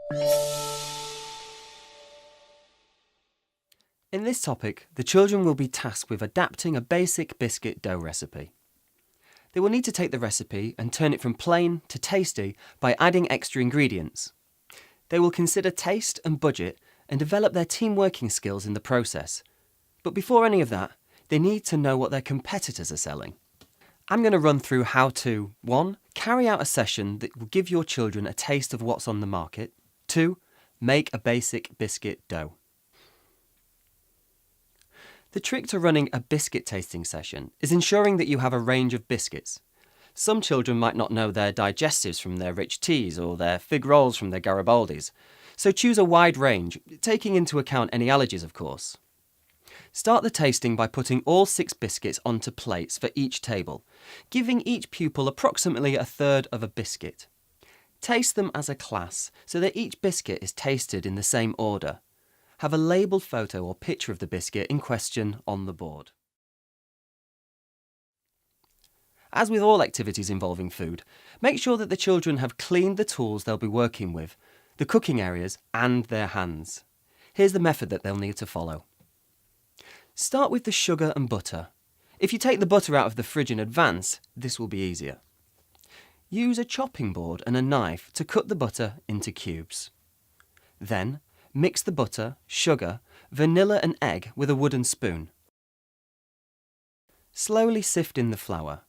In this topic, the children will be tasked with adapting a basic biscuit dough recipe. They will need to take the recipe and turn it from plain to tasty by adding extra ingredients. They will consider taste and budget and develop their team working skills in the process. But before any of that, they need to know what their competitors are selling. I'm going to run through how to 1. Carry out a session that will give your children a taste of what's on the market. 2. Make a basic biscuit dough. The trick to running a biscuit tasting session is ensuring that you have a range of biscuits. Some children might not know their digestives from their rich teas or their fig rolls from their Garibaldis, so choose a wide range, taking into account any allergies of course. Start the tasting by putting all 6 biscuits onto plates for each table, giving each pupil approximately a third of a biscuit. Taste them as a class so that each biscuit is tasted in the same order. Have a labelled photo or picture of the biscuit in question on the board. As with all activities involving food, make sure that the children have cleaned the tools they'll be working with, the cooking areas and their hands. Here's the method that they'll need to follow. Start with the sugar and butter. If you take the butter out of the fridge in advance, this will be easier. Use a chopping board and a knife to cut the butter into cubes. Then, mix the butter, sugar, vanilla and egg with a wooden spoon. Slowly sift in the flour.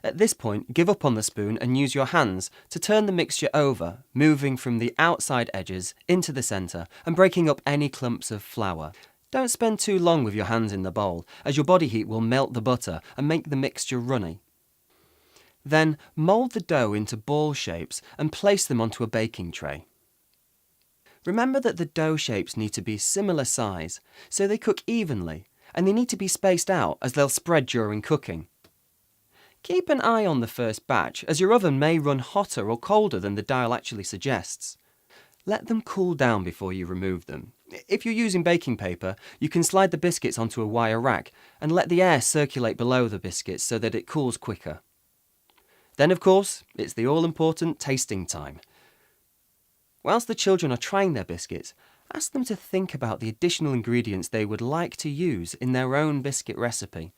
At this point, give up on the spoon and use your hands to turn the mixture over, moving from the outside edges into the centre and breaking up any clumps of flour. Don't spend too long with your hands in the bowl, as your body heat will melt the butter and make the mixture runny. Then, mould the dough into ball shapes and place them onto a baking tray. Remember that the dough shapes need to be similar size, so they cook evenly, and they need to be spaced out as they'll spread during cooking. Keep an eye on the first batch, as your oven may run hotter or colder than the dial actually suggests. Let them cool down before you remove them. If you're using baking paper, you can slide the biscuits onto a wire rack and let the air circulate below the biscuits so that it cools quicker. Then, of course, it's the all-important tasting time. Whilst the children are trying their biscuits, ask them to think about the additional ingredients they would like to use in their own biscuit recipe.